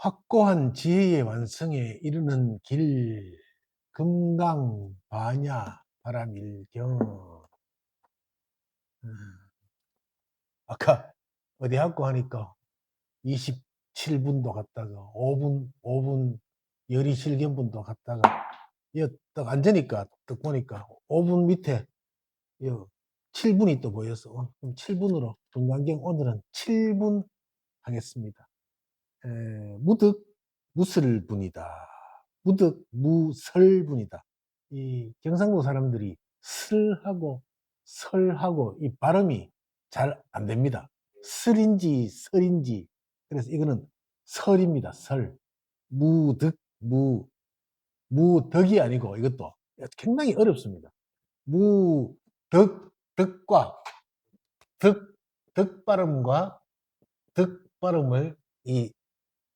확고한 지혜의 완성에 이르는 길, 금강 반야 바람일경. 아까 어디 학고 하니까 27분도 갔다가 5분 열이실견분도 갔다가 딱 앉으니까 딱 보니까 5분 밑에 7분이 또 보였어. 그럼 7분으로 금강경 오늘은 7분 하겠습니다. 무득 무슬분이다. 무득 무설분이다. 이 경상도 사람들이 슬하고 설하고 이 발음이 잘 안 됩니다. 슬인지 설인지. 그래서 이거는 설입니다. 설. 무득 무덕이 아니고 이것도 굉장히 어렵습니다. 무덕 덕과 덕 발음과 덕 발음을 이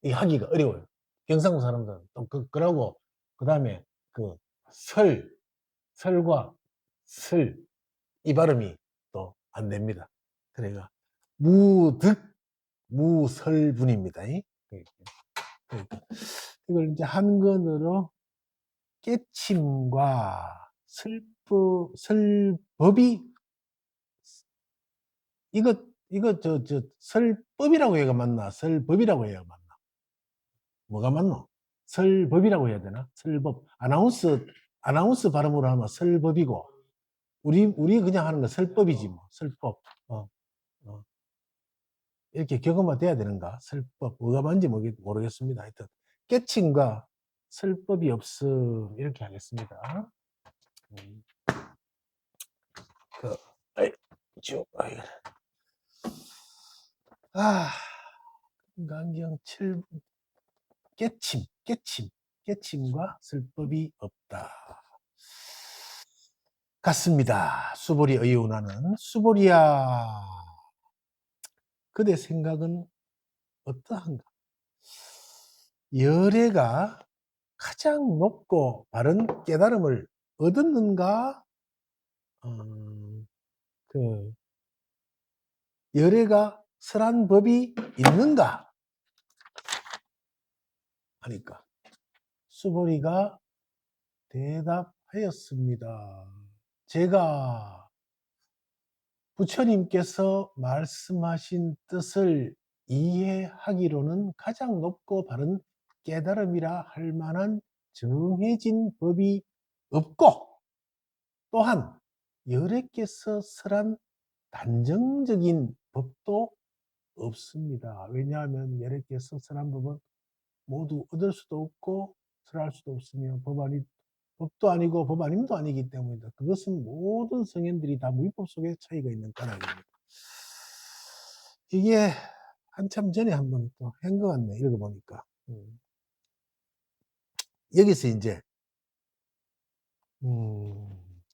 하기가 어려워요. 경상도 사람들은 또 그러고 그다음에 그 설과 슬 이 발음이 또 안 됩니다. 그러니까 무득 무설분입니다. 그러니까 이걸 이제 한건으로 깨침과 설법이 이거 설법이라고 해야 맞나? 설법이라고 해야 맞나? 뭐가 맞노? 설법이라고 해야 되나? 설법. 아나운스 발음으로 하면 설법이고, 우리 그냥 하는 거 설법이지, 뭐. 설법. 이렇게 경험화 돼야 되는가? 설법. 뭐가 맞는지 모르겠습니다. 하여튼, 깨침과 설법이 없음. 이렇게 하겠습니다. 강경 7분. 깨침과 설법이 없다. 같습니다. 수보리 의논하는 수보리야. 그대 생각은 어떠한가? 열애가 가장 높고 바른 깨달음을 얻었는가? 열애가 설한 법이 있는가? 하니까 수보리가 대답하였습니다. 제가 부처님께서 말씀하신 뜻을 이해하기로는 가장 높고 바른 깨달음이라 할 만한 정해진 법이 없고, 또한 열애께서 설한 단정적인 법도 없습니다. 왜냐하면 열애께서 설한 법은 모두 얻을 수도 없고 설할 수도 없으며 법도 아니고 법 아님도 아니기 때문이다. 그것은 모든 성현들이 다 무위법 속에 차이가 있는 까닭입니다. 이게 한참 전에 한번 또 한 것 같네, 읽어보니까. 여기서 이제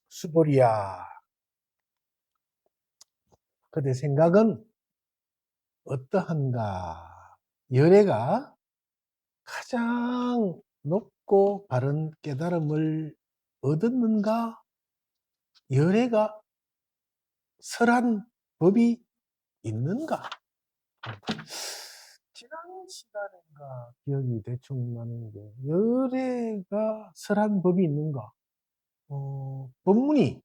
수보리야, 그대 생각은 어떠한가? 열애가 가장 높고 바른 깨달음을 얻었는가? 열애가 설한 법이 있는가? 지난 시간인가 기억이 대충 나는데, 열애가 설한 법이 있는가? 법문이,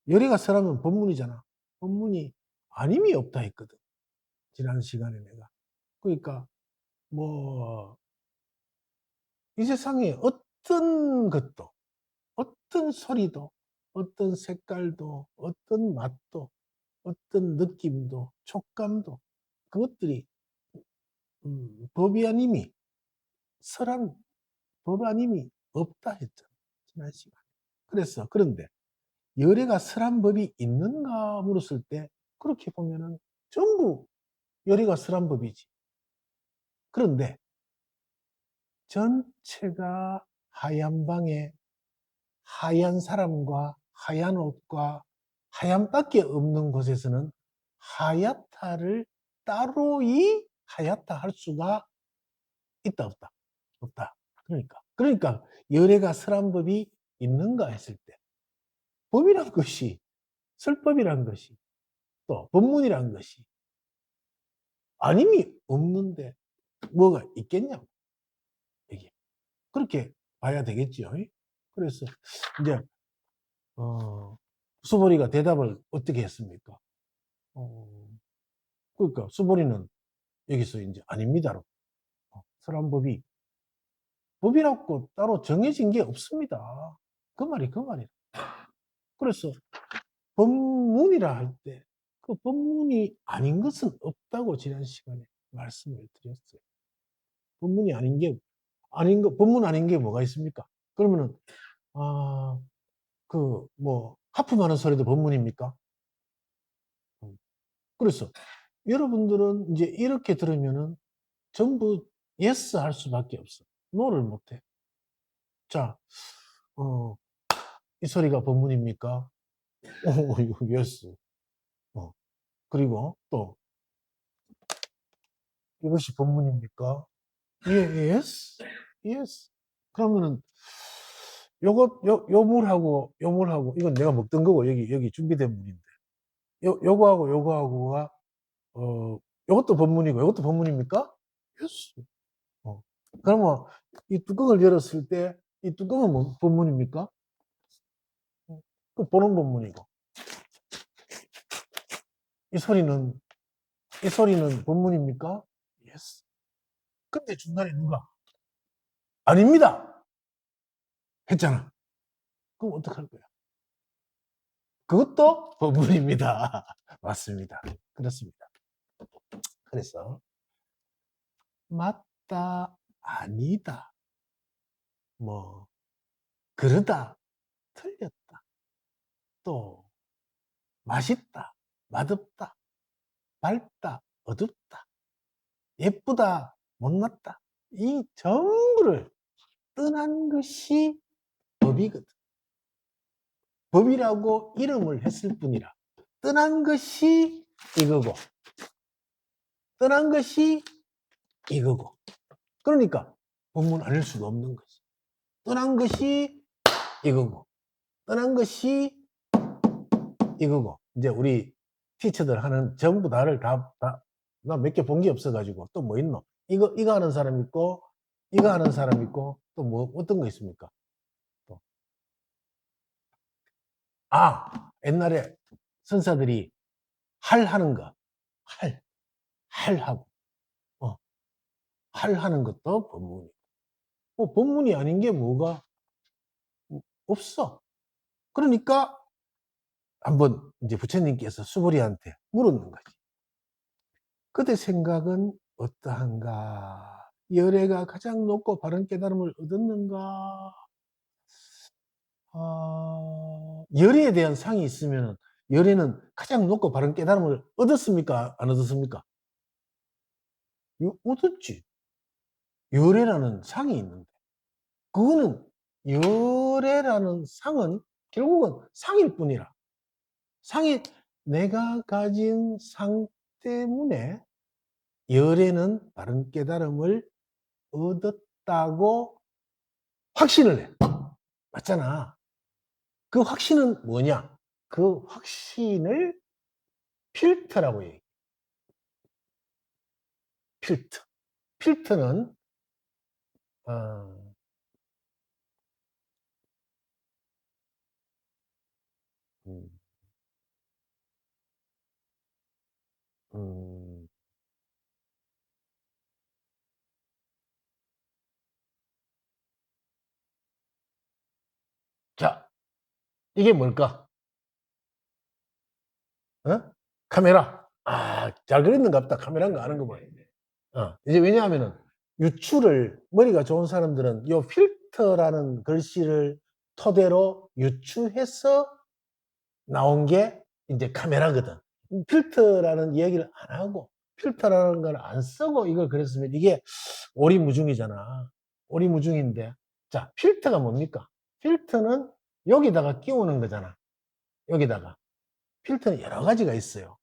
열애가 설하면 법문이잖아. 법문이 아님이 없다 했거든. 지난 시간에 내가. 그러니까 이 세상에 어떤 것도, 어떤 소리도, 어떤 색깔도, 어떤 맛도, 어떤 느낌도, 촉감도, 그것들이 법이 아님이, 설한 법 아님이 없다 했잖아, 지난 시간에. 그런데 열애가 설한 법이 있는가 물었을 때, 그렇게 보면은 전부 열애가 설한 법이지. 그런데 전체가 하얀 방에 하얀 사람과 하얀 옷과 하얀밖에 없는 곳에서는 하얗다를 따로이 하얗다 할 수가 있다 없다? 없다. 그러니까 열애가 설한 법이 있는가 했을 때, 법이란 것이, 설법이란 것이, 또 법문이란 것이 아님이 없는데 뭐가 있겠냐고. 이게. 그렇게 봐야 되겠지요. 그래서 이제 수보리가 대답을 어떻게 했습니까? 그러니까 수보리는 여기서 이제 아닙니다로. 설한법이 법이라고 따로 정해진 게 없습니다. 그 말이. 그래서 법문이라 할 때 그 법문이 아닌 것은 없다고 지난 시간에 말씀을 드렸어요. 법문이 아닌 게 법문 아닌 게 뭐가 있습니까? 그러면은 하품하는 소리도 법문입니까? 그래서 여러분들은 이제 이렇게 들으면은 전부 yes 할 수밖에 없어. no를 못 해. 자, 이 소리가 법문입니까? yes. 그리고 또 이것이 법문입니까? yes. 그러면은 요물하고 이건 내가 먹던 거고 여기 준비된 물인데 요거하고가 요것도 법문이고 요것도 법문입니까? yes. 그러면 이 뚜껑을 열었을 때 이 뚜껑은 뭐 법문입니까? 그 보는 법문이고 이 소리는 법문입니까? yes. 근데 중간에 누가 아닙니다 했잖아. 그럼 어떡할 거야? 그것도 법문입니다. 맞습니다. 그렇습니다. 그래서 맞다, 아니다, 뭐 그러다, 틀렸다, 또 맛있다, 맛없다, 밝다, 어둡다, 예쁘다, 못났다, 이 전부를 떠난 것이 법이거든. 법이라고 이름을 했을 뿐이라 떠난 것이 이거고 떠난 것이 이거고 그러니까 법문 아닐 수가 없는 거지. 떠난 것이 이거고 떠난 것이 이거고 이제 우리 티처들 하는 전부 다를 나 몇 개 본 게 없어가지고 또 뭐 있노? 이거 하는 사람 있고 이거 하는 사람 있고 또 뭐 어떤 거 있습니까? 또. 옛날에 선사들이 할 하는 거 할하고 할 하는 것도 법문이고 법문이 아닌 게 뭐가 없어. 그러니까 한번 이제 부처님께서 수보리한테 물었는 거지. 그대 생각은 어떠한가? 열애가 가장 높고 바른 깨달음을 얻었는가? 열애에 대한 상이 있으면 열애는 가장 높고 바른 깨달음을 얻었습니까? 안 얻었습니까? 얻었지. 열애라는 상이 있는데 그거는 열애라는 상은 결국은 상일 뿐이라. 상이 내가 가진 상 때문에 열애는 바른 깨달음을 얻었다고 확신을 해. 맞잖아. 그 확신은 뭐냐? 그 확신을 필터라고 얘기해. 필터. 필터는 어, 음, 음, 자, 이게 뭘까? 카메라. 잘 그렸는가 보다. 카메라인 거 아는 거 봐. 이제 왜냐하면은 유추를 머리가 좋은 사람들은 요 필터라는 글씨를 토대로 유추해서 나온 게 이제 카메라거든. 필터라는 얘기를 안 하고 필터라는 걸 안 쓰고 이걸 그랬으면 이게 오리무중이잖아. 오리무중인데 자 필터가 뭡니까? 필터는 여기다가 끼우는 거잖아. 여기다가 필터는 여러 가지가 있어요.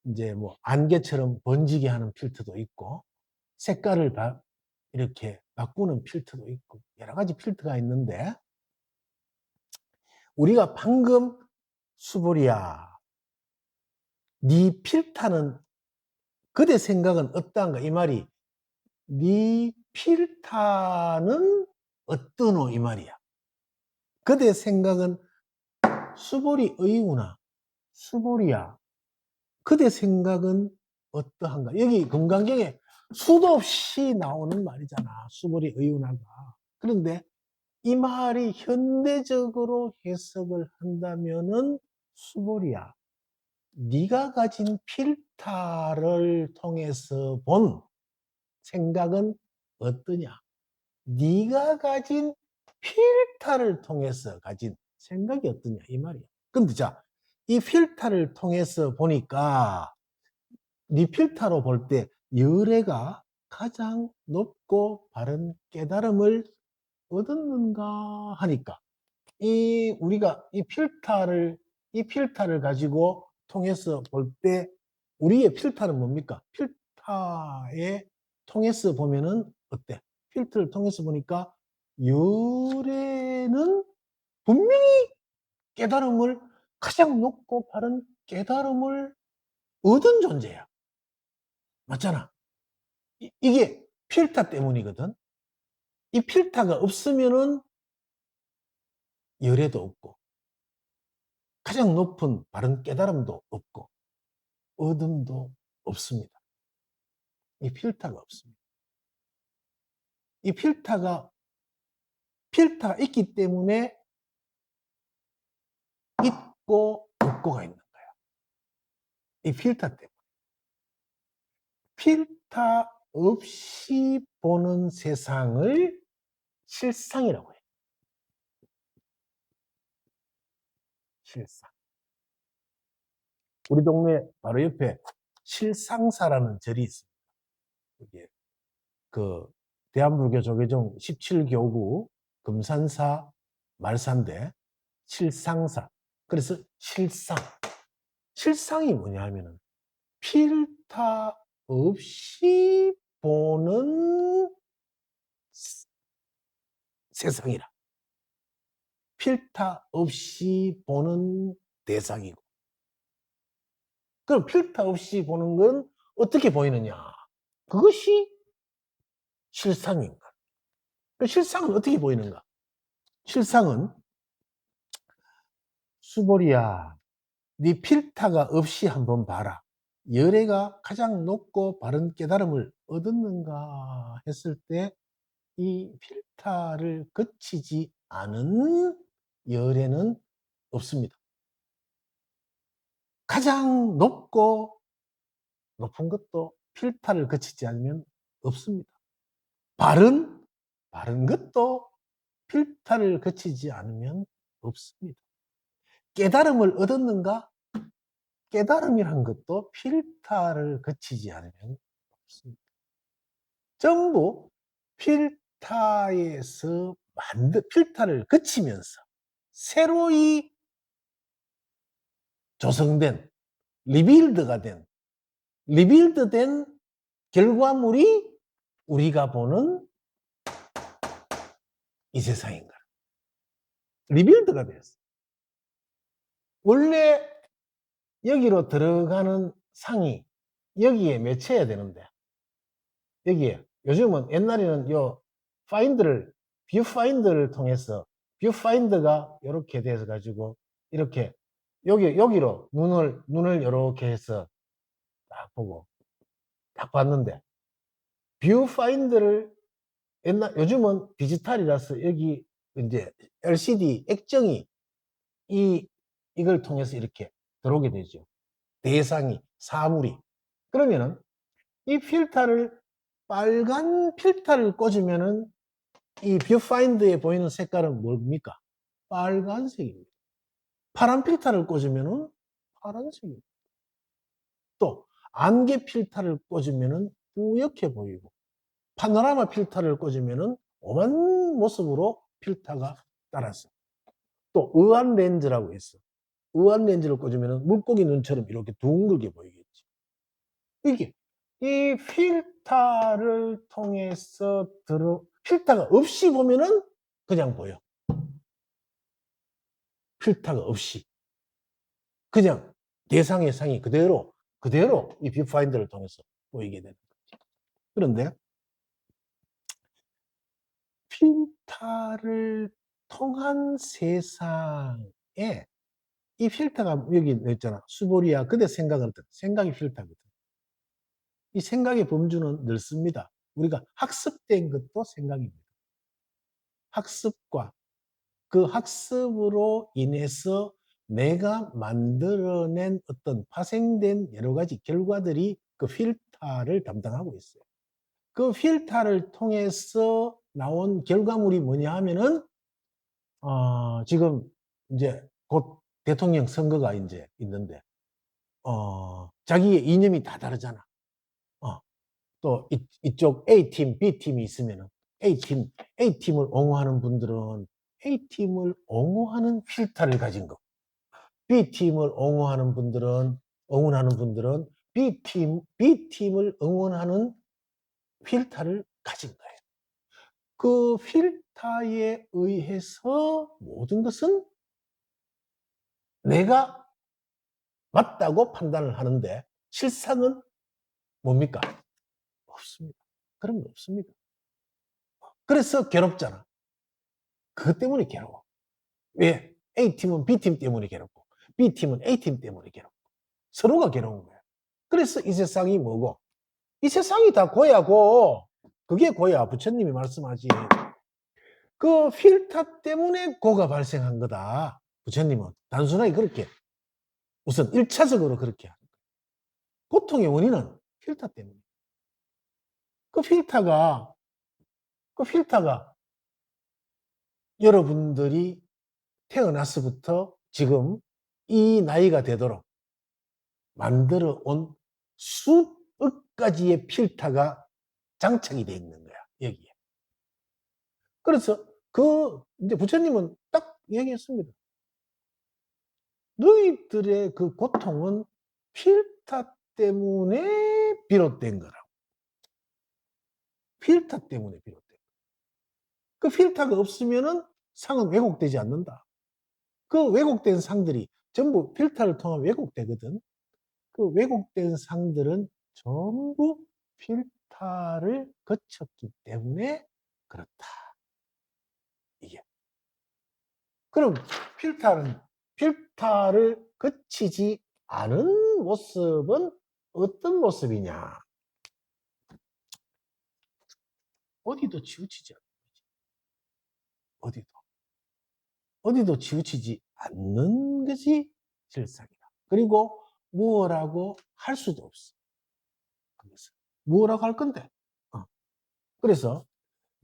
이제 뭐 안개처럼 번지게 하는 필터도 있고 색깔을 이렇게 바꾸는 필터도 있고 여러 가지 필터가 있는데 우리가 방금 수보리야 네 필터는 그대 생각은 어떠한가 이 말이 네 필터는 어떠노 이 말이야. 그대 생각은 수보리 의우나 수보리야. 그대 생각은 어떠한가? 여기 금강경에 수도 없이 나오는 말이잖아. 수보리 의우나가. 그런데 이 말이 현대적으로 해석을 한다면은 수보리야. 네가 가진 필터를 통해서 본 생각은 어떠냐? 네가 가진 필터를 통해서 가진 생각이 어떠냐 이 말이야. 근데 자, 이 필터를 통해서 보니까 네 필터로 볼 때 열애가 가장 높고 바른 깨달음을 얻었는가 하니까 우리가 이 필터를 가지고 통해서 볼 때 우리의 필터는 뭡니까? 필터에 통해서 보면은 어때? 필터를 통해서 보니까 열애는 분명히 깨달음을 가장 높고 바른 깨달음을 얻은 존재야. 맞잖아. 이게 필터 때문이거든. 이 필터가 없으면은 열애도 없고 가장 높은 바른 깨달음도 없고 어둠도 없습니다. 이 필터가 없습니다. 이 필터가 있기 때문에 있고 없고가 있는 거야. 이 필터 때문에. 필터 없이 보는 세상을 실상이라고 해요. 실상. 우리 동네 바로 옆에 실상사라는 절이 있습니다. 그게 대한불교 조계종 17교구 금산사 말산대 실상사. 그래서 실상이 뭐냐 하면은 필터 없이 보는 세상이라. 필터 없이 보는 대상이고. 그럼 필터 없이 보는 건 어떻게 보이느냐? 그것이 실상인가? 실상은 어떻게 보이는가? 실상은 수보리야, 네 필터가 없이 한번 봐라. 열애가 가장 높고 바른 깨달음을 얻었는가 했을 때 이 필터를 거치지 않은 열애는 없습니다. 가장 높은 것도 필터를 거치지 않으면 없습니다. 바른 것도 필터를 거치지 않으면 없습니다. 깨달음을 얻었는가? 깨달음이란 것도 필터를 거치지 않으면 없습니다. 전부 필터를 거치면서 새로이 조성된, 리빌드된 결과물이 우리가 보는 이 세상인가. 리빌드가 되었어. 원래 여기로 들어가는 상이 여기에 맺혀야 되는데, 여기에 요즘은 옛날에는 뷰파인더를 통해서 뷰파인더가 이렇게 돼서 가지고 이렇게 여기로 눈을 이렇게 해서 딱 보고 딱 봤는데 뷰파인더를 요즘은 디지털이라서 여기 이제 LCD 액정이 이걸 통해서 이렇게 들어오게 되죠. 대상이 사물이. 그러면은 이 빨간 필터를 꽂으면은 이 뷰파인더에 보이는 색깔은 뭡니까? 빨간색입니다. 파란 필터를 꽂으면은 파란색입니다. 또 안개 필터를 꽂으면은 뿌옇게 보이고 파노라마 필터를 꽂으면은 오만 모습으로 필터가 따라서 또 의안 렌즈라고 있어. 의안 렌즈를 꽂으면은 물고기 눈처럼 이렇게 둥글게 보이겠지. 이게 이 필터를 통해서 필터가 없이 보면은 그냥 보여. 필터가 없이. 그냥 대상의 상이 그대로 이 뷰파인더를 통해서 보이게 되는 거죠. 그런데 필터를 통한 세상에 이 필터가 여기 있잖아. 수보리야. 그대 생각은 생각이 필터거든. 이 생각의 범주는 넓습니다. 우리가 학습된 것도 생각입니다. 학습과 그 학습으로 인해서 내가 만들어낸 어떤 파생된 여러 가지 결과들이 그 필터를 담당하고 있어요. 그 필터를 통해서 나온 결과물이 뭐냐 하면은, 지금 이제 곧 대통령 선거가 이제 있는데, 자기의 이념이 다 다르잖아. 또 이쪽 A팀, B팀이 있으면은 A팀을 옹호하는 분들은 A팀을 옹호하는 필터를 가진 거. B팀을 응원하는 분들은 B팀을 응원하는 필터를 가진 거예요. 그 필터에 의해서 모든 것은 내가 맞다고 판단을 하는데 실상은 뭡니까? 없습니다. 그런 거 없습니다. 그래서 괴롭잖아. 그것 때문에 괴로워. 왜? A팀은 B팀 때문에 괴롭고 B팀은 A팀 때문에 괴롭고 서로가 괴로운 거야. 그래서 이 세상이 뭐고? 이 세상이 다 고야고 그게 고야. 부처님이 말씀하신 그 필터 때문에 고가 발생한 거다. 부처님은 단순하게 그렇게 우선 1차적으로 그렇게 하는 거예요. 고통의 원인은 필터 때문에. 그 필터가 여러분들이 태어나서부터 지금 이 나이가 되도록 만들어 온 수억 가지의 필터가 장착이 되어 있는 거야, 여기에. 그래서 이제 부처님은 딱 얘기했습니다. 너희들의 그 고통은 필터 때문에 비롯된 거라고. 필터 때문에 비롯된 거야. 그 필터가 없으면은 상은 왜곡되지 않는다. 그 왜곡된 상들이 전부 필터를 통한 왜곡되거든. 그 왜곡된 상들은 전부 필터를 거쳤기 때문에 그렇다. 이게. 그럼 필터를 거치지 않은 모습은 어떤 모습이냐? 어디도 치우치지 않는 거지. 어디도 치우치지 않는 것이 실상이다. 그리고 뭐라고 할 수도 없어. 그래서 뭐라고 할 건데? 그래서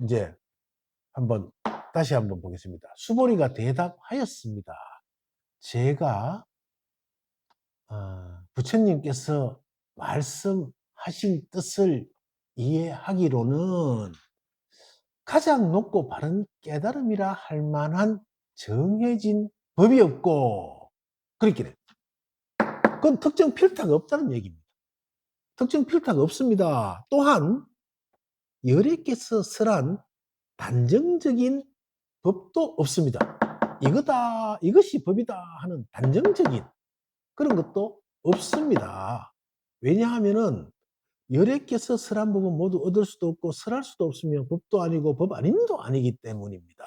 이제 다시 한번 보겠습니다. 수보리가 대답하였습니다. 제가 부처님께서 말씀하신 뜻을 이해하기로는 가장 높고 바른 깨달음이라 할 만한 정해진 법이 없고, 그렇게 그건 특정 필터가 없다는 얘기입니다. 특정 필터가 없습니다. 또한 열애께서 설한 단정적인 법도 없습니다. 이것이 법이다 하는 단정적인 그런 것도 없습니다. 왜냐하면은 열애께서 설한 법은 모두 얻을 수도 없고 설할 수도 없으며 법도 아니고 법 아님도 아니기 때문입니다.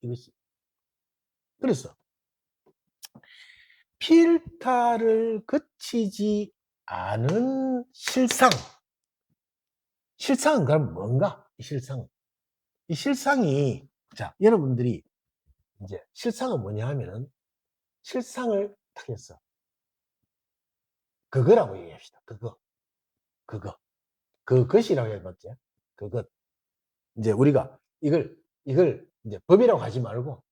이것이. 그래서 필터를 거치지 않은 실상은 그럼 뭔가? 이 실상이 자, 여러분들이 이제 실상은 뭐냐 하면은 실상을 딱 했어. 그거라고 얘기합시다. 그것이라고 해봤지. 그것. 이제 우리가 이걸 이제 법이라고 하지 말고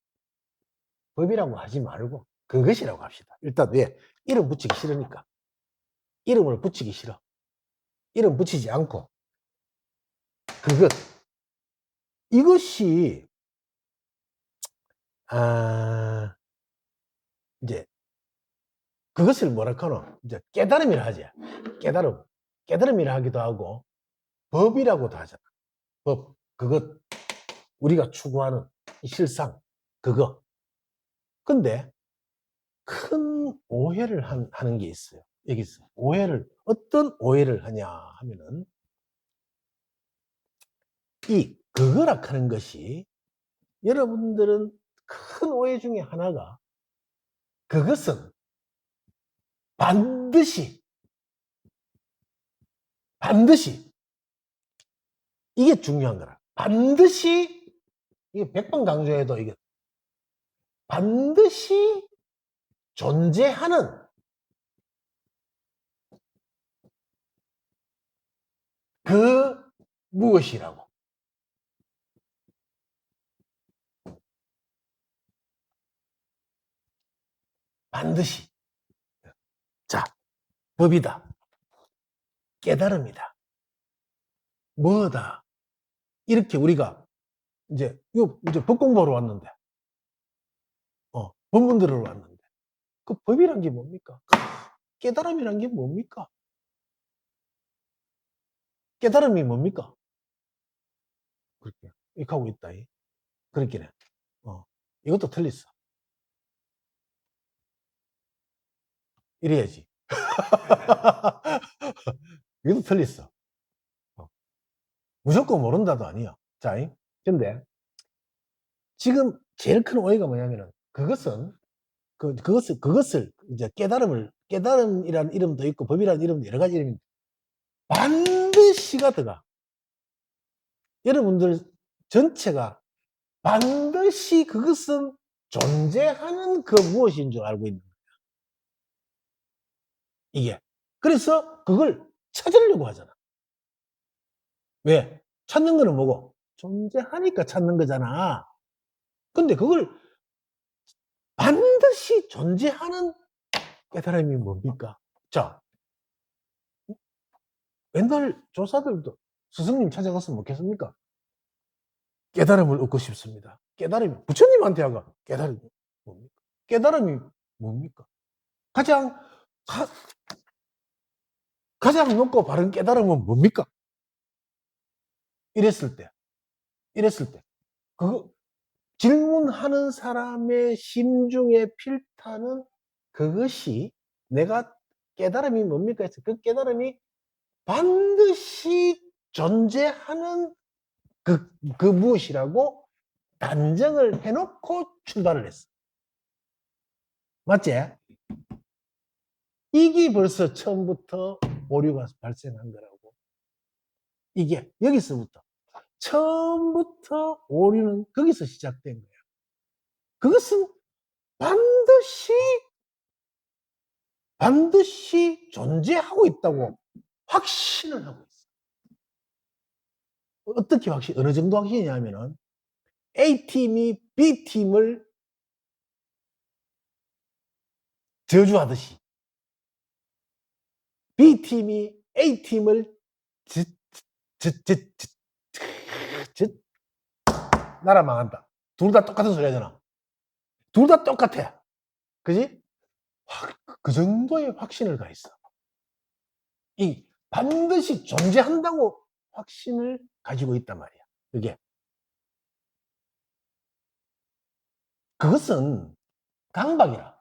그것이라고 합시다. 일단 왜? 이름 붙이기 싫으니까. 이름을 붙이기 싫어. 이름 붙이지 않고 그것. 이것이 이제 그것을 뭐랄까 하노? 이제 깨달음이라 하지. 깨달음이라 하기도 하고 법이라고도 하잖아. 법. 그것. 우리가 추구하는 이 실상. 그거. 근데 큰 오해를 하는 게 있어요. 여기서 어떤 오해를 하냐 하면은 그거라 하는 것이 여러분들은 큰 오해 중에 하나가 그것은 반드시 이게 중요한 거라. 반드시 이게 100번 강조해도 이게 반드시 존재하는 그 무엇이라고. 반드시. 자, 법이다. 깨달음이다. 뭐다. 이렇게 우리가 이제 법 공부하러 왔는데, 법문 들으러 왔는데, 그 법이란 게 뭡니까? 깨달음이란 게 뭡니까? 깨달음이 뭡니까? 그렇게 이렇게 하고 있다. 그렇긴 해. 이것도 틀렸어. 이래야지. 이것도 틀렸어. 무조건 모른다도 아니야. 자, 근데 지금 제일 큰 오해가 뭐냐면은 그것을 이제 깨달음이라는 이름도 있고 법이라는 이름도 여러 가지 이름이 있는데 반드시가 들어가. 여러분들 전체가 반드시 그것은 존재하는 그 무엇인 줄 알고 있는 거야. 이게. 그래서 그걸 찾으려고 하잖아. 왜? 찾는 거는 뭐고? 존재하니까 찾는 거잖아. 근데 그걸 반드시 존재하는 깨달음이 뭡니까? 자, 옛날 조사들도 스승님 찾아갔으면 뭐겠습니까? 깨달음을 얻고 싶습니다. 깨달음이, 부처님한테 하가 깨달음이 뭡니까? 깨달음이 뭡니까? 가장 높고 바른 깨달음은 뭡니까? 이랬을 때, 그 질문하는 사람의 심중의 필타는 그것이 내가 깨달음이 뭡니까? 해서 그 깨달음이 반드시 존재하는 그 무엇이라고 단정을 해놓고 출발을 했어. 맞지? 이게 벌써 처음부터 오류가 발생한 거라고. 이게 여기서부터 처음부터 오류는 거기서 시작된 거야. 그것은 반드시 존재하고 있다고 확신을 하고 있어. 어떻게 어느 정도 확신이냐면은 A팀이 B팀을 저주하듯이 B팀이 A팀을 나라 망한다. 둘 다 똑같은 소리 하잖아. 둘 다 똑같아. 그지? 그 정도의 확신을 가 있어. 이 반드시 존재한다고 확신을 가지고 있단 말이야. 그게. 그것은 강박이라.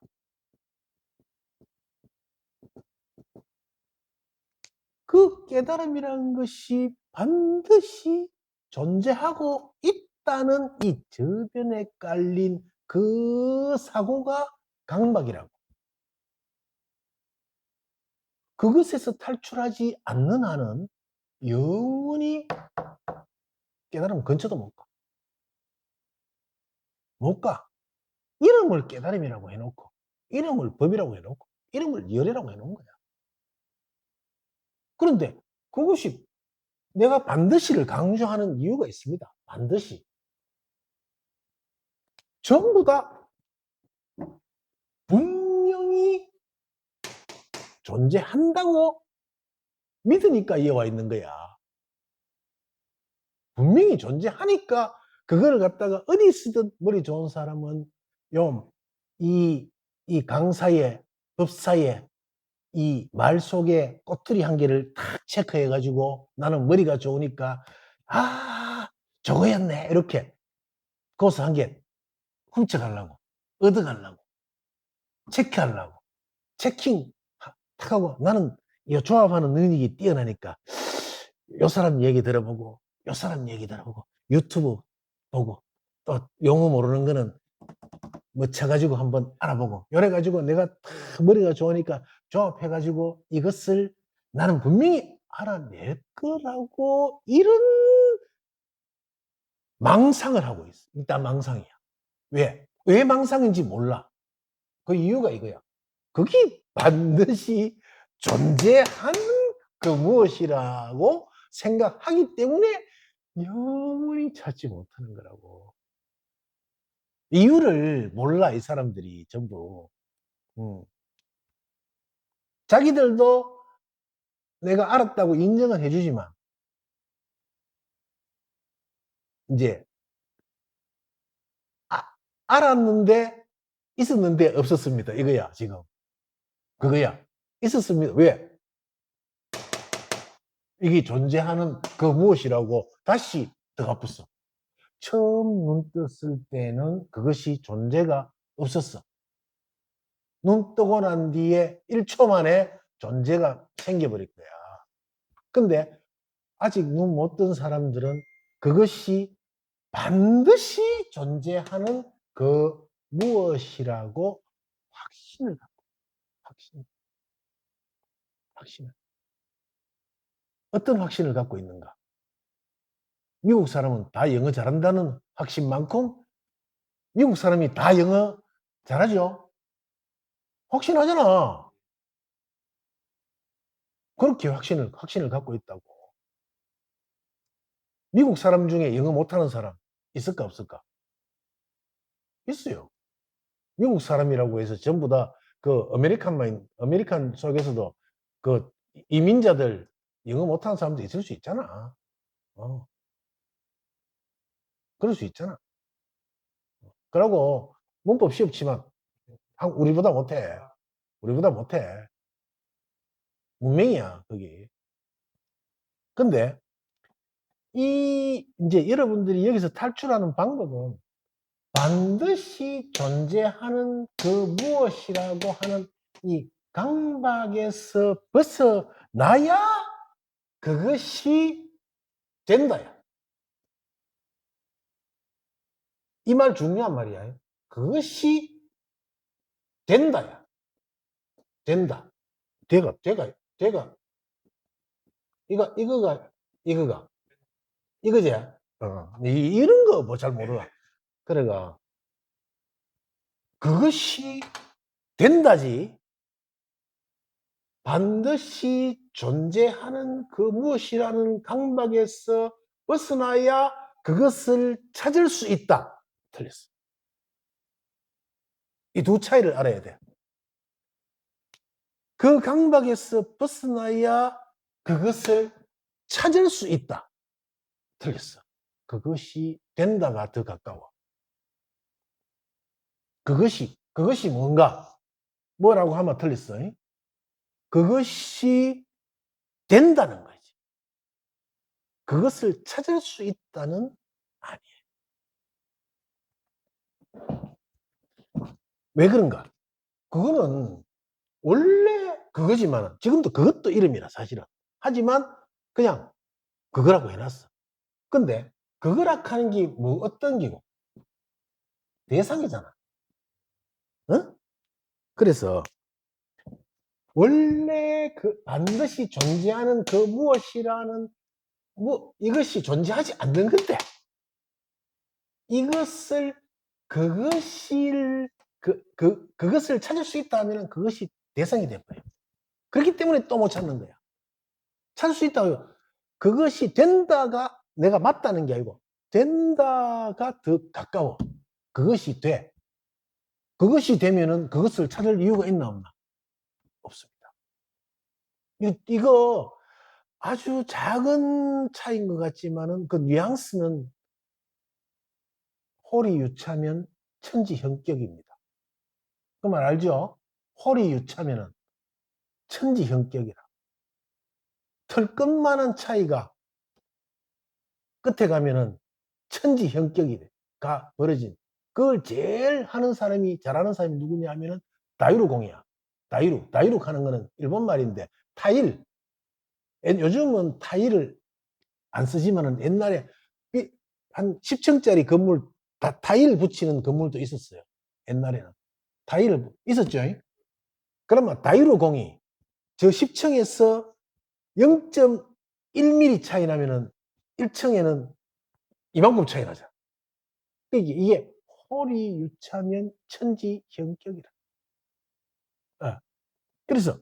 그 깨달음이라는 것이 반드시 존재하고 있다는 이 저변에 깔린 그 사고가 강박이라고. 그것에서 탈출하지 않는 한은 영원히 깨달음 근처도 못 가. 못 가. 이름을 깨달음이라고 해놓고, 이름을 법이라고 해놓고, 이름을 열애라고 해놓은 거야. 그런데 그것이 내가 반드시를 강조하는 이유가 있습니다. 반드시. 전부 다 분명히 존재한다고 믿으니까 이어와 있는 거야. 분명히 존재하니까 그걸 갖다가 어디 쓰든 머리 좋은 사람은 이 강사의 법사의 이 말 속에 꼬투리 한 개를 탁 체크해가지고 나는 머리가 좋으니까 저거였네 이렇게 거기서 한 개 훔쳐가려고 얻어가려고 체크하려고 체킹 탁 하고 나는 이 조합하는 능력이 뛰어나니까 요 사람 얘기 들어보고 요 사람 얘기 들어보고 유튜브 보고 또 용어 모르는 거는 뭐 쳐가지고 한번 알아보고 이래가지고 내가 머리가 좋으니까 조합해가지고 이것을 나는 분명히 알아낼 거라고 이런 망상을 하고 있어. 일단 망상이야. 왜 망상인지 몰라. 그 이유가 이거야. 그게 반드시 존재하는 그 무엇이라고 생각하기 때문에 영원히 찾지 못하는 거라고. 이유를 몰라, 이 사람들이 전부. 자기들도 내가 알았다고 인정은 해주지만, 이제, 알았는데, 있었는데 없었습니다. 이거야, 지금. 그거야. 있었습니다. 왜? 이게 존재하는 그 무엇이라고 다시 덧붙여. 처음 눈 떴을 때는 그것이 존재가 없었어. 눈 뜨고 난 뒤에 1초 만에 존재가 생겨버릴 거야. 근데 아직 눈 못 뜬 사람들은 그것이 반드시 존재하는 그 무엇이라고 확신을 갖고, 확신을. 어떤 확신을 갖고 있는가? 미국 사람은 다 영어 잘한다는 확신만큼 미국 사람이 다 영어 잘하죠? 확신하잖아. 그렇게 확신을 갖고 있다고. 미국 사람 중에 영어 못하는 사람 있을까 없을까? 있어요. 미국 사람이라고 해서 전부 다 그 아메리칸 속에서도 그 이민자들 영어 못하는 사람도 있을 수 있잖아. 그럴 수 있잖아. 그러고 문법 시험 치면 우리보다 못해. 우리보다 못해. 문맹이야, 그게. 근데 이제 여러분들이 여기서 탈출하는 방법은 반드시 존재하는 그 무엇이라고 하는 이 강박에서 벗어나야 그것이 된다야. 이 말 중요한 말이야. 그것이 된다야. 된다. 돼가. 이거가. 이거지? 이런 거 뭐 잘 몰라. 그래가 그것이 된다지. 반드시 존재하는 그 무엇이라는 강박에서 벗어나야 그것을 찾을 수 있다. 틀렸어. 이 두 차이를 알아야 돼. 그 강박에서 벗어나야 그것을 찾을 수 있다. 틀렸어. 그것이 된다가 더 가까워. 그것이 뭔가? 뭐라고 하면 틀렸어. 그것이 된다는 거지. 그것을 찾을 수 있다는 아니에요. 왜 그런가? 그거는 원래 그거지만 지금도 그것도 이름이라 사실은. 하지만 그냥 그거라고 해놨어. 근데 그거라 하는 게 뭐 어떤 기고? 대상이잖아. 어? 그래서 원래 그 반드시 존재하는 그 무엇이라는 이것이 존재하지 않는 건데 이것을 그것을 찾을 수 있다 하면 그것이 대상이 돼버려요. 그렇기 때문에 또 못 찾는 거야. 찾을 수 있다고요. 그것이 된다가 내가 맞다는 게 아니고 된다가 더 가까워. 그것이 돼. 그것이 되면은 그것을 찾을 이유가 있나 없나? 없습니다. 이거 아주 작은 차이인 것 같지만은 그 뉘앙스는 홀이 유차면 천지형격입니다. 그 말 알죠? 홀이 유차면은 천지형격이라. 털끝만한 차이가 끝에 가면은 천지형격이가 벌어진. 그걸 제일 하는 사람이, 잘하는 사람이 누구냐 하면은 다이루공이야. 다이루 하는 거는 일본 말인데 타일. 요즘은 타일을 안 쓰지만은 옛날에 한 10층짜리 건물, 타일 붙이는 건물도 있었어요. 옛날에는. 타일 있었죠. 그러면 다이로 공이 저 10층에서 0.1mm 차이 나면은 1층에는 이만큼 차이 나죠. 이게 홀이 유차면 천지경격이라. 그래서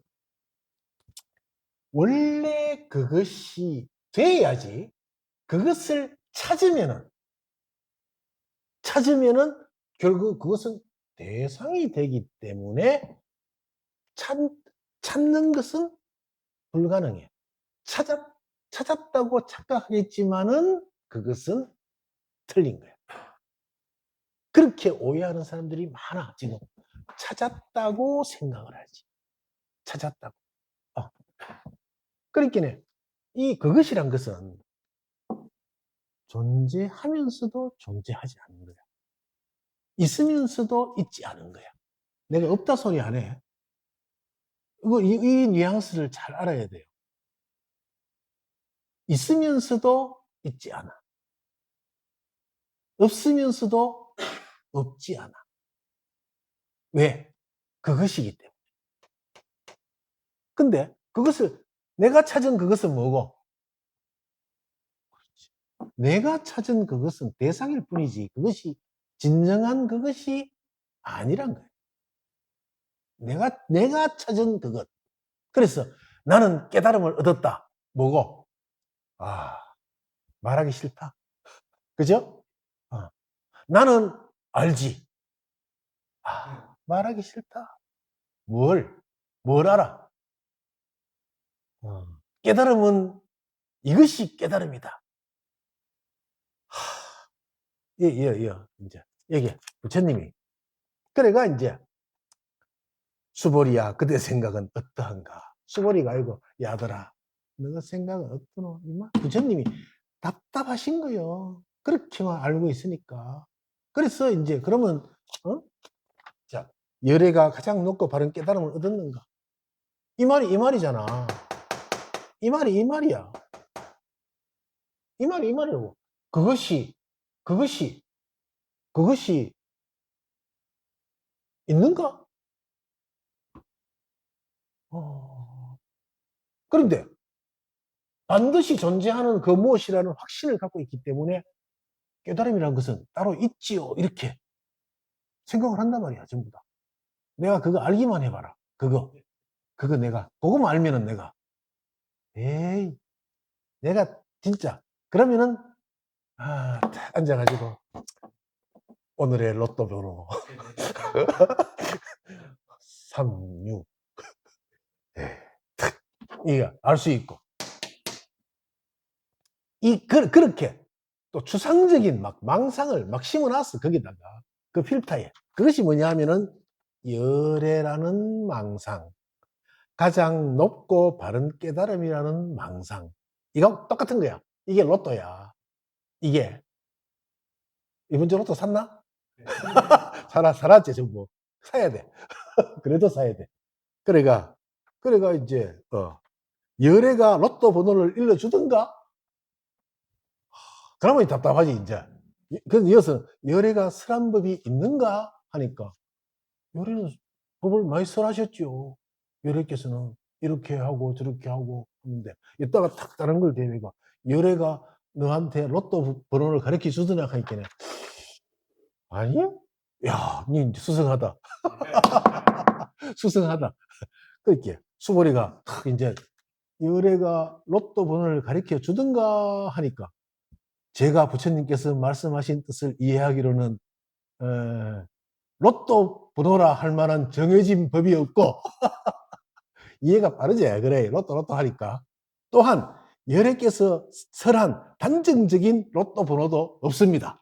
원래 그것이 돼야지, 그것을 찾으면은 결국 그것은 대상이 되기 때문에 찾는 것은 불가능해. 찾았다고 착각하겠지만은 그것은 틀린 거야. 그렇게 오해하는 사람들이 많아, 지금. 찾았다고 생각을 하지. 찾았다고. 그러니까 그것이란 것은 존재하면서도 존재하지 않는 거야. 있으면서도 있지 않은 거야. 내가 없다 소리 안 해. 이 뉘앙스를 잘 알아야 돼요. 있으면서도 있지 않아. 없으면서도 없지 않아. 왜? 그것이기 때문에. 근데 내가 찾은 그것은 뭐고? 내가 찾은 그것은 대상일 뿐이지, 그것이 진정한 그것이 아니란 거예요. 내가 찾은 그것. 그래서 나는 깨달음을 얻었다. 뭐고? 말하기 싫다. 그죠? 나는 알지. 말하기 싫다. 뭘 알아? 깨달음은 이것이 깨달음이다. 이제 여기 부처님이 그래가 이제 수보리야, 그대 생각은 어떠한가? 수보리가 알고, 야들아, 너가 생각은 어떠노? 부처님이 답답하신 거요. 그렇게만 알고 있으니까. 그래서 이제 그러면 자, 열애가 가장 높고 바른 깨달음을 얻었는가? 이 말이잖아. 이 말이야. 이 말이라고. 그것이 있는가? 그런데 반드시 존재하는 그 무엇이라는 확신을 갖고 있기 때문에 깨달음이라는 것은 따로 있지요. 이렇게 생각을 한단 말이야, 전부 다. 내가 그거 알기만 해봐라. 그거 내가 그거만 알면은 에이, 내가 진짜 그러면은 딱 앉아가지고 오늘의 로또 번호 36 이거 알 수 있고, 그렇게 또 추상적인 망상을 심어놨어. 거기다가 그 필터에. 그것이 뭐냐 하면은 열애라는 망상, 가장 높고 바른 깨달음이라는 망상. 이거 똑같은 거야. 이게 로또야. 이게 이번 주 로또 샀나? 살았지 전부. 사야 돼. 그래도 사야 돼. 그래가 이제 열애가 로또 번호를 일러주든가? 그러면 답답하지 이제. 그래서 이어서 열애가 설한 법이 있는가 하니까, 열애는 법을 많이 설하셨죠. 열애께서는 이렇게 하고 저렇게 하고 하는데, 이따가 탁 다른 걸 대니까 열애가 너한테 로또 번호를 가르쳐 주더냐 하니까, 아니야? 야, 니 수승하다. 수승하다. 그렇게 수보리가 탁 이제 열애가 로또 번호를 가르쳐 주든가 하니까, 제가 부처님께서 말씀하신 뜻을 이해하기로는 로또 번호라 할 만한 정해진 법이 없고 이해가 빠르지. 그래, 로또 하니까. 또한 열애께서 설한 단정적인 로또 번호도 없습니다.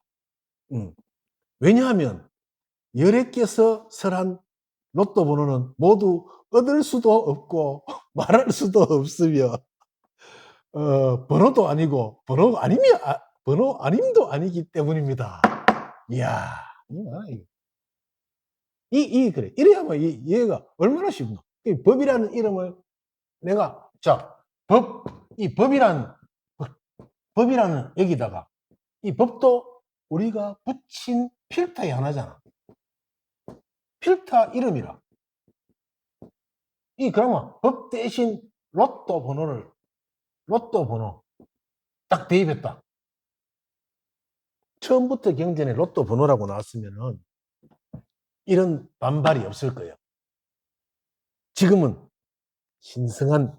왜냐하면 열애께서 설한 로또 번호는 모두 얻을 수도 없고 말할 수도 없으며 번호도 아니고 번호 아님도 아니기 때문입니다. 이야, 그래. 이래야만 이해가 얼마나 쉽노. 이 법이라는 이름을 내가, 이 법이라는 여기다가 이 법도 우리가 붙인 필터의 하나잖아. 필터 이름이라. 그러면 법 대신 로또 번호 딱 대입했다. 처음부터 경전에 로또 번호라고 나왔으면은 이런 반발이 없을 거예요. 지금은 신성한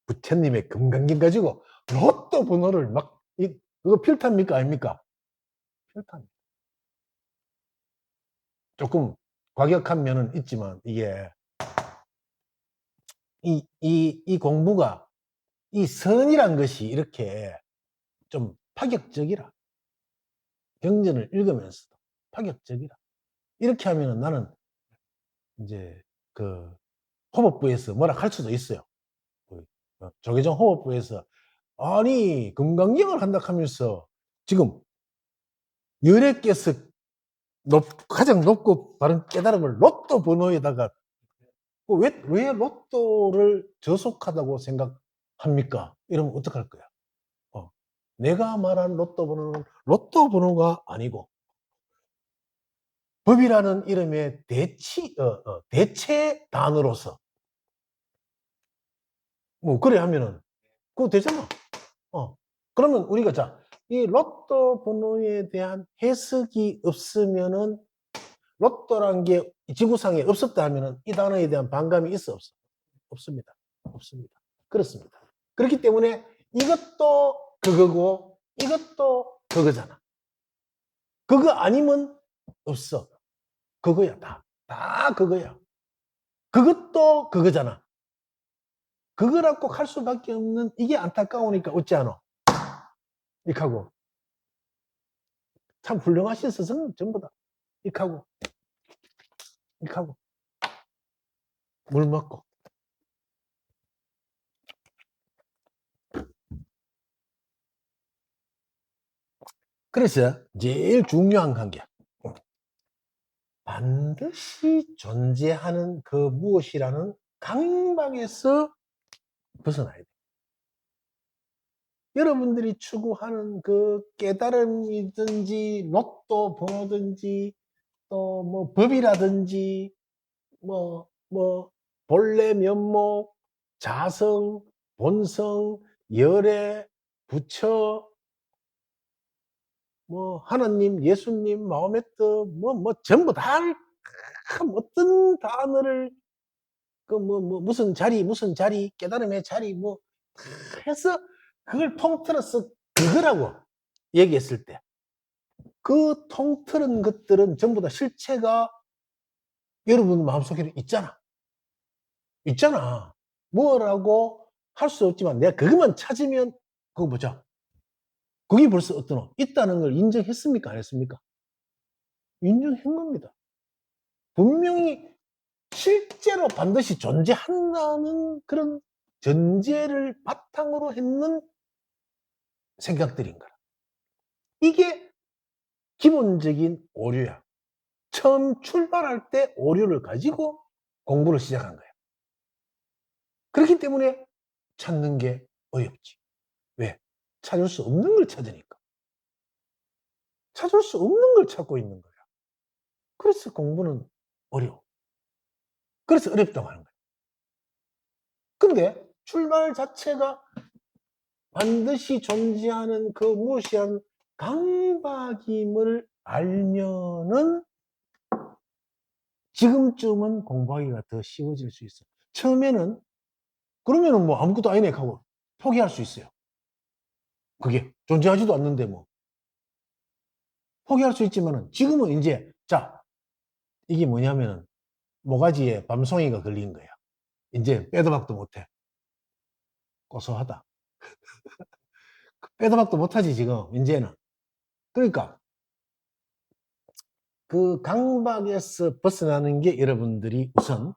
부처님의 금강경 가지고 로또 번호를 막, 그거 필터입니까? 아닙니까? 필터입니다. 조금 과격한 면은 있지만, 이게, 이 공부가, 이 선이란 것이 이렇게 좀 파격적이라. 경전을 읽으면서도 파격적이라. 이렇게 하면은 나는 이제 그 호법부에서 뭐라 할 수도 있어요. 조계종 호법부에서 아니 금강경을 한다 하면서 지금 열애께서 가장 높고 바른 깨달음을 로또 번호에다가 왜 로또를 저속하다고 생각합니까? 이러면 어떡할 거야? 내가 말한 로또 번호는 로또 번호가 아니고 법이라는 이름의 대체 단어로서 뭐 그래 하면은 그거 되잖아. 그러면 우리가 이 로또 번호에 대한 해석이 없으면은 로또란 게 지구상에 없었다 하면은 이 단어에 대한 반감이 있어 없어? 없습니다. 없습니다. 그렇습니다. 그렇기 때문에 이것도 그거고 이것도 그거잖아. 그거 아니면 없어. 그거야 다. 다 그거야. 그것도 그거잖아. 그거라고 할 수밖에 없는 이게 안타까우니까 어찌 하노? 이렇게 하고 참 훌륭하신 스승은 전부 다 이렇게 하고 이렇게 하고 물 먹고 그래서 제일 중요한 관계 반드시 존재하는 그 무엇이라는 강박에서 벗어나야 돼. 여러분들이 추구하는 그 깨달음이든지 로또 번호든지 또 뭐 법이라든지 뭐 본래 면목, 자성, 본성, 열애, 부처, 뭐 하나님, 예수님, 마호메트 뭐 전부 다 어떤 단어를 무슨 자리 깨달음의 자리 해서 그걸 통틀어서 그거라고 얘기했을 때 그 통틀은 것들은 전부 다 실체가 여러분 마음속에 있잖아. 뭐라고 할 수 없지만 내가 그것만 찾으면 그거 보자. 그게 벌써 있다는 걸 인정했습니까? 안 했습니까? 인정한 겁니다. 분명히 실제로 반드시 존재한다는 그런 전제를 바탕으로 했는 생각들인 거라. 이게 기본적인 오류야. 처음 출발할 때 오류를 가지고 공부를 시작한 거야. 그렇기 때문에 찾는 게 어렵지. 왜? 찾을 수 없는 걸 찾으니까. 찾을 수 없는 걸 찾고 있는 거야. 그래서 공부는 어려워. 그래서 어렵다고 하는 거야. 근데 출발 자체가 반드시 존재하는 그 무시한 강박임을 알면은 지금쯤은 공부하기가 더 쉬워질 수 있어. 처음에는 그러면은 뭐 아무것도 아니네 하고 포기할 수 있어요. 그게 존재하지도 않는데 뭐 포기할 수 있지만은 지금은 이제 이게 뭐냐면은 모가지에 밤송이가 걸린 거야. 이제 빼도 박도 못해. 고소하다. 빼도 박도 못하지 지금 이제는. 그러니까 그 강박에서 벗어나는 게 여러분들이 우선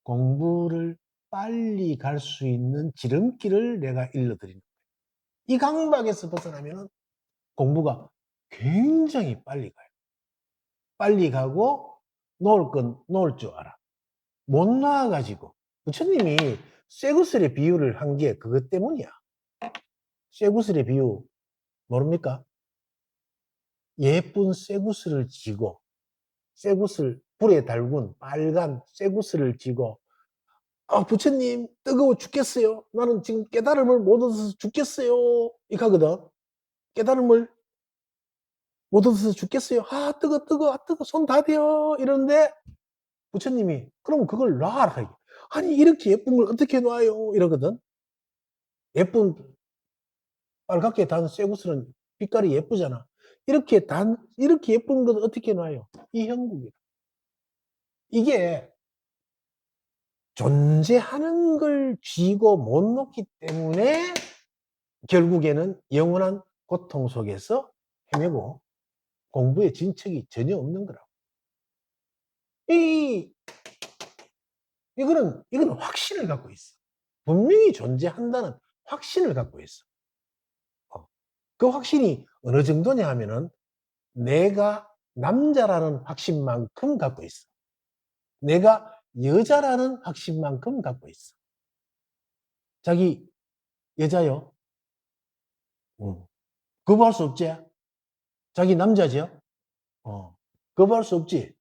공부를 빨리 갈 수 있는 지름길을 내가 일러드리는 거예요. 이 강박에서 벗어나면 공부가 굉장히 빨리 가요. 빨리 가고 놓을 건 놓을 줄 알아. 못 놔가지고 부처님이 쇠구슬의 비유를 한 게 그것 때문이야. 쇠구슬의 비유 모릅니까? 예쁜 쇠구슬을 쥐고, 쇠구슬, 불에 달군 빨간 쇠구슬을 쥐고, 부처님, 뜨거워 죽겠어요. 나는 지금 깨달음을 못 얻어서 죽겠어요. 이렇게 하거든. 깨달음을 못 얻어서 죽겠어요. 뜨거, 손 다 대요. 이러는데, 부처님이, 그럼 그걸 놔라. 아니, 이렇게 예쁜 걸 어떻게 놔요? 이러거든. 예쁜, 빨갛게 단 쇠구슬은 빛깔이 예쁘잖아. 이렇게 예쁜 걸 어떻게 놔요? 이 형국이라. 이게 존재하는 걸 쥐고 못 놓기 때문에 결국에는 영원한 고통 속에서 헤매고 공부에 진척이 전혀 없는 거라고. 이거는 확신을 갖고 있어. 분명히 존재한다는 확신을 갖고 있어. 그 확신이 어느 정도냐 하면은 내가 남자라는 확신만큼 갖고 있어. 내가 여자라는 확신만큼 갖고 있어. 자기 여자요? 거부할 수 없지? 자기 남자죠? 거부할 수 없지?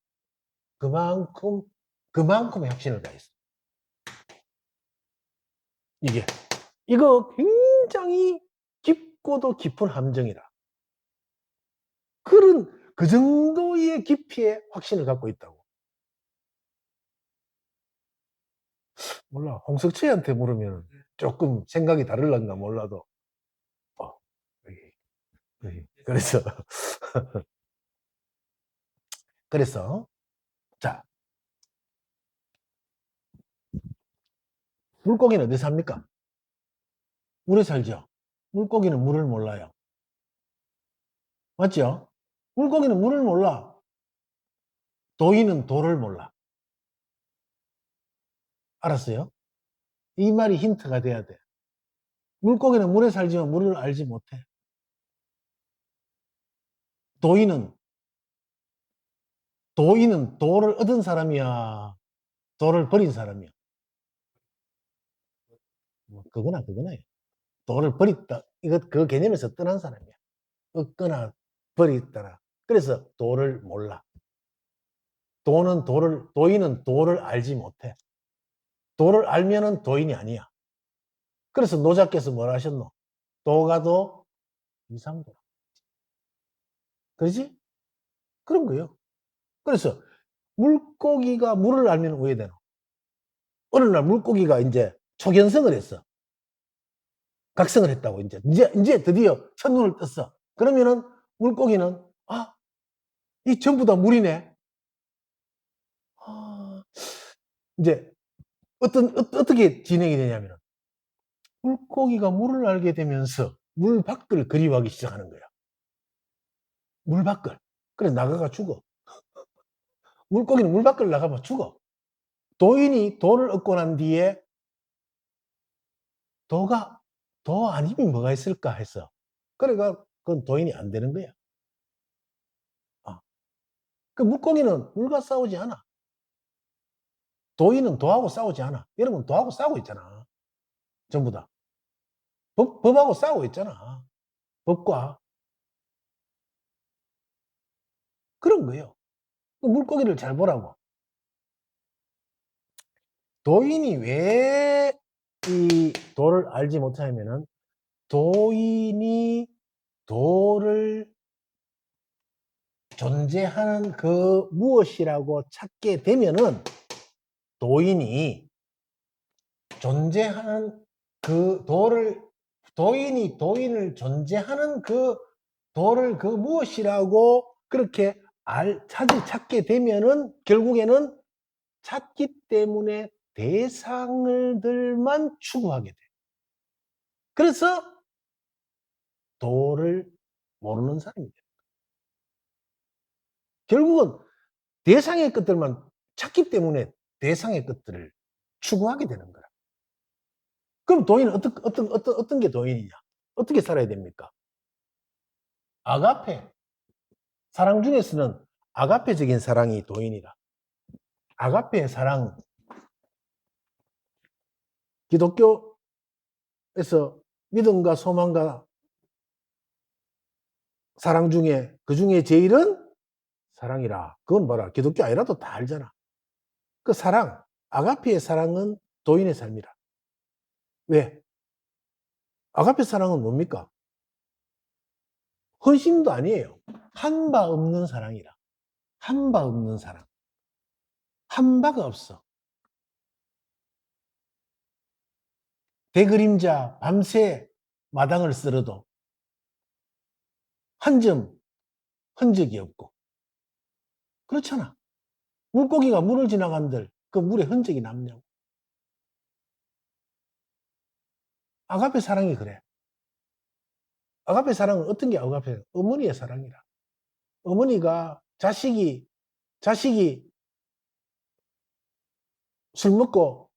그만큼의 확신을 가했어. 이거 굉장히 깊고도 깊은 함정이라. 그 정도의 깊이의 확신을 갖고 있다고. 몰라. 홍석철한테 물으면 조금 생각이 다를란가 몰라도. 그래서, 자, 물고기는 어디 삽니까? 물에 살죠? 물고기는 물을 몰라요. 맞죠? 물고기는 물을 몰라. 도인은 도를 몰라. 알았어요? 이 말이 힌트가 돼야 돼. 물고기는 물에 살지만 물을 알지 못해. 도인은 도를 얻은 사람이야? 도를 버린 사람이야? 그거나. 도를 버렸다. 그 개념에서 떠난 사람이야. 얻거나 버렸다나. 그래서 도를 몰라. 도인은 도를 알지 못해. 도를 알면은 도인이 아니야. 그래서 노자께서 뭘 하셨노? 도가도 이상도. 그러지? 그런 거예요. 그래서 물고기가 물을 알면 우회되노. 어느 날 물고기가 이제 초견성을 했어. 각성을 했다고, 이제 드디어 첫눈을 떴어. 그러면은 물고기는, 이 전부 다 물이네. 이제 어떻게 진행이 되냐면 물고기가 물을 알게 되면서 물 밖을 그리워하기 시작하는 거야. 물 밖을. 그래 나가가 죽어. 물고기는 물 밖을 나가면 죽어. 도인이 도를 얻고 난 뒤에 도 아니면 뭐가 있을까 했어. 그러니까 그건 도인이 안 되는 거야. 그 물고기는 물과 싸우지 않아. 도인은 도하고 싸우지 않아. 여러분 도하고 싸우고 있잖아. 전부 다. 법하고 싸우고 있잖아. 법과. 그런 거예요. 그 물고기를 잘 보라고. 도인이 왜 이 도를 알지 못하냐면은 도인이 도를 존재하는 그 무엇이라고 찾게 되면은 도인이 존재하는 그 도인을 존재하는 그 도를 그 무엇이라고 그렇게 찾게 되면은 결국에는 찾기 때문에 대상들만 추구하게 돼. 그래서 도를 모르는 사람이 돼. 결국은 대상의 것들만 찾기 때문에 대상의 것들을 추구하게 되는 거야. 그럼 도인은 어떤 게 도인이냐? 어떻게 살아야 됩니까? 아가페. 사랑 중에서는 아가페적인 사랑이 도인이라. 아가페의 사랑. 기독교에서 믿음과 소망과 사랑 중에 그 중에 제일은 사랑이라. 그건 뭐라 기독교 아니라도 다 알잖아. 그 사랑, 아가페의 사랑은 도인의 삶이라. 왜? 아가페 사랑은 뭡니까? 헌신도 아니에요. 한 바 없는 사랑이라. 한 바 없는 사랑. 한 바가 없어. 대그림자 밤새 마당을 쓸어도 한 점 흔적이 없고. 그렇잖아. 물고기가 물을 지나간들 그 물에 흔적이 남냐고. 아가페 사랑이 그래. 아가페 사랑은 어떤 게 아가페? 어머니의 사랑이라. 어머니가 자식이 술 먹고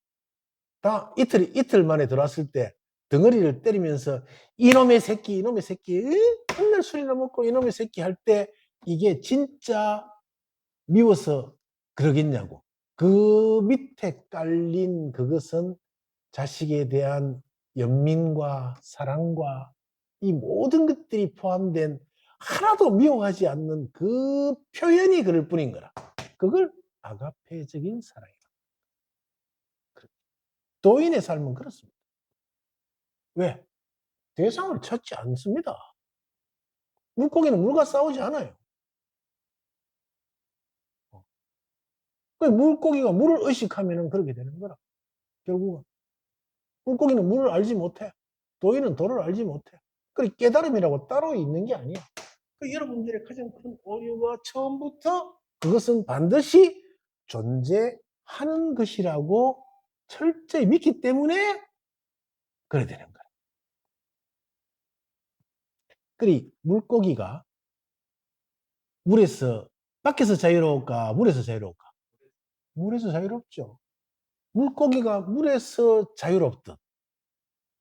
다 이틀 만에 들어왔을 때 덩어리를 때리면서 이놈의 새끼, 맨날 술이나 먹고 이놈의 새끼 할 때 이게 진짜 미워서 그러겠냐고. 그 밑에 깔린 그것은 자식에 대한 연민과 사랑과 이 모든 것들이 포함된 하나도 미워하지 않는 그 표현이 그럴 뿐인 거라. 그걸 아가페적인 사랑이다. 도인의 삶은 그렇습니다. 왜? 대상을 찾지 않습니다. 물고기는 물과 싸우지 않아요. 물고기가 물을 의식하면 그렇게 되는 거라. 결국은. 물고기는 물을 알지 못해. 도인은 도를 알지 못해. 그 깨달음이라고 따로 있는 게 아니야. 여러분들의 가장 큰 오류가 처음부터 그것은 반드시 존재하는 것이라고 철저히 믿기 때문에 그래 되는 거야. 그리 물고기가 밖에서 자유로울까? 물에서 자유로울까? 물에서 자유롭죠. 물고기가 물에서 자유롭듯.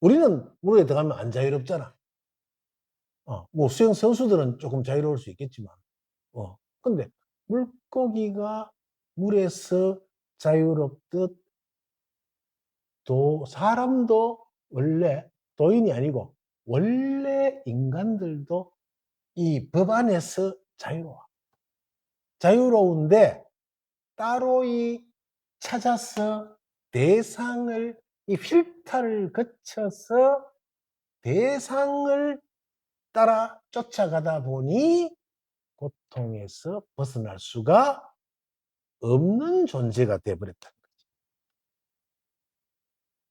우리는 물에 들어가면 안 자유롭잖아. 뭐 수영 선수들은 조금 자유로울 수 있겠지만. 근데 물고기가 물에서 자유롭듯 사람도 원래 도인이 아니고 원래 인간들도 이 법 안에서 자유로워. 자유로운데 따로 찾아서 대상을 이 필터를 거쳐서 대상을 따라 쫓아가다 보니 고통에서 벗어날 수가 없는 존재가 되어버렸다.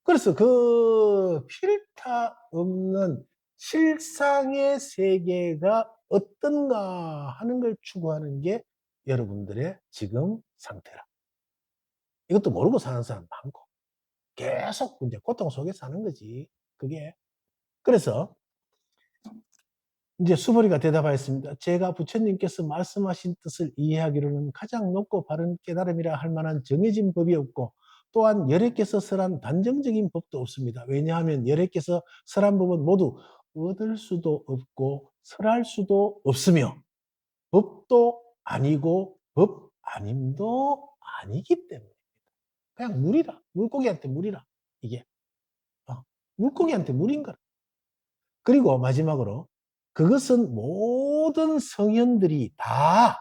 그래서 그 필터 없는 실상의 세계가 어떤가 하는 걸 추구하는 게 여러분들의 지금 상태라. 이것도 모르고 사는 사람 많고 계속 이제 고통 속에 사는 거지. 그게. 그래서 이제 수보리가 대답하였습니다. 제가 부처님께서 말씀하신 뜻을 이해하기로는 가장 높고 바른 깨달음이라 할 만한 정해진 법이 없고 또한 열애께서 설한 단정적인 법도 없습니다. 왜냐하면 열애께서 설한 법은 모두 얻을 수도 없고 설할 수도 없으며 법도 아니고 법 아님도 아니기 때문에 그냥 물이라. 물고기한테 물이라. 이게 물고기한테 물인 거라. 그리고 마지막으로 그것은 모든 성현들이 다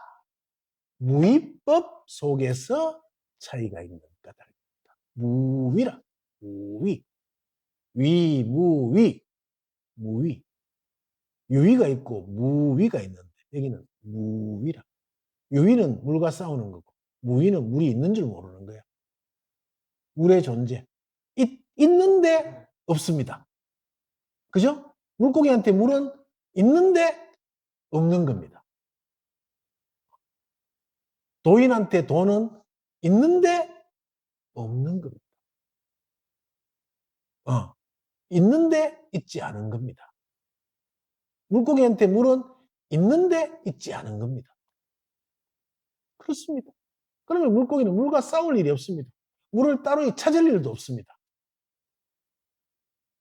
무위법 속에서 차이가 있는 까닭입니다. 무위라. 무위. 위, 무위. 무위. 유위가 있고 무위가 있는데 여기는 무위라. 유위는 물과 싸우는 거고 무위는 물이 있는 줄 모르는 거야. 물의 존재. 있는데 없습니다. 그죠? 물고기한테 물은 있는데 없는 겁니다. 도인한테 돈은 있는데 없는 겁니다. 있는데 있지 않은 겁니다. 물고기한테 물은 있는데 있지 않은 겁니다. 그렇습니다. 그러면 물고기는 물과 싸울 일이 없습니다. 물을 따로 찾을 일도 없습니다.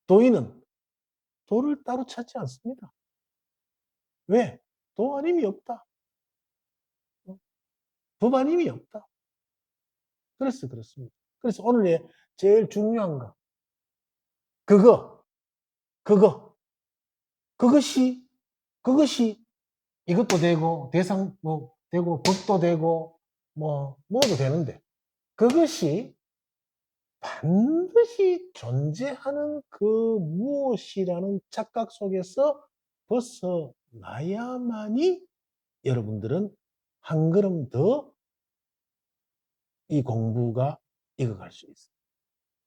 도인은 도를 따로 찾지 않습니다. 왜? 도 아님이 없다. 법 아님이 없다. 그래서 그렇습니다. 그래서 오늘의 제일 중요한 거 그것이 이것도 되고 대상 뭐 되고 법도 되고 뭐도 되는데 그것이 반드시 존재하는 그 무엇이라는 착각 속에서 벗어나야만이 여러분들은 한 걸음 더 이 공부가 익어갈 수 있어요.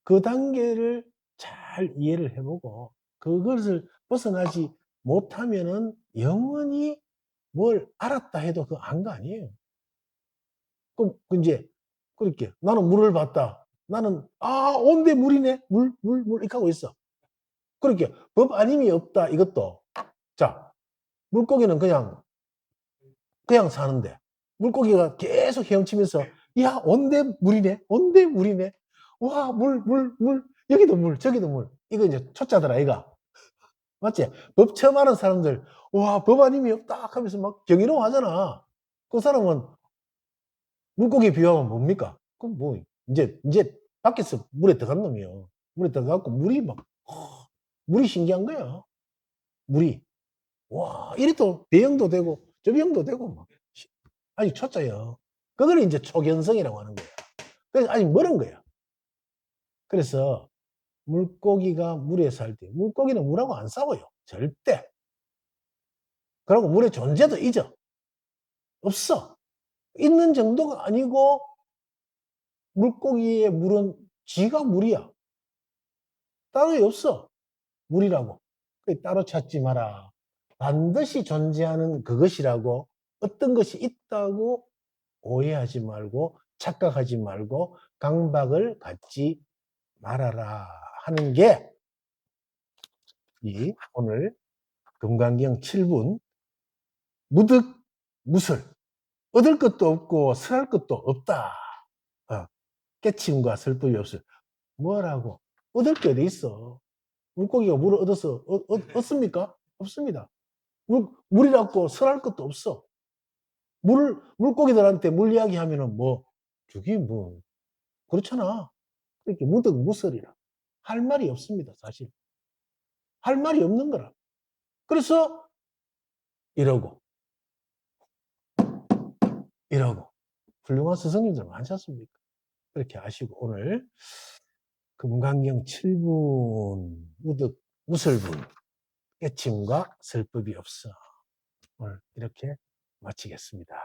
그 단계를 잘 이해를 해보고 그것을 벗어나지 못하면은 영원히 뭘 알았다 해도 그 안 거 아니에요. 그럼 이제 그렇게 나는 물을 봤다. 나는 온데 물이네. 물 이렇게 하고 있어. 그렇게 법 아님이 없다 이것도. 자, 물고기는 그냥 사는데 물고기가 계속 헤엄치면서 야 온데 물이네. 온데 물이네. 와 물 여기도 물 저기도 물. 이거 이제 초짜들 아이가. 맞지? 법 처음 하는 사람들 와 법 아님이 없다 하면서 막 경이로워 하잖아. 그 사람은 물고기 비유하면 뭡니까? 그럼 뭐 이제 밖에서 물에 들어간 놈이요. 물에 들어가고 물이 신기한 거야. 물이 와 이래도 배영도 되고 저배영도 되고 막 아직 초짜요. 그걸 이제 초견성이라고 하는 거야. 그래서 아직 멀은 거야. 그래서 물고기가 물에 살 때 물고기는 물하고 안 싸워요. 절대. 그리고 물의 존재도 잊어. 없어. 있는 정도가 아니고 물고기의 물은 지가 물이야. 따로 없어. 물이라고. 따로 찾지 마라. 반드시 존재하는 그것이라고 어떤 것이 있다고 오해하지 말고 착각하지 말고 강박을 갖지 말아라 하는 게 이 오늘 금강경 7분 무득 무술 얻을 것도 없고 설할 것도 없다. 깨침과 설법이 없을. 뭐라고? 얻을 게 어디 있어? 물고기가 물을 얻어서 얻습니까? 없습니다. 물이라고 설할 것도 없어. 물고기들한테 물 이야기 하면은 그게 그렇잖아. 이렇게 무득무설이라. 할 말이 없습니다, 사실. 할 말이 없는 거라. 그래서 이러고, 훌륭한 스승님들 많지 않습니까? 그렇게 아시고, 오늘 금강경 7분 무득무설분, 깨침과 설법이 없어. 오늘 이렇게 마치겠습니다.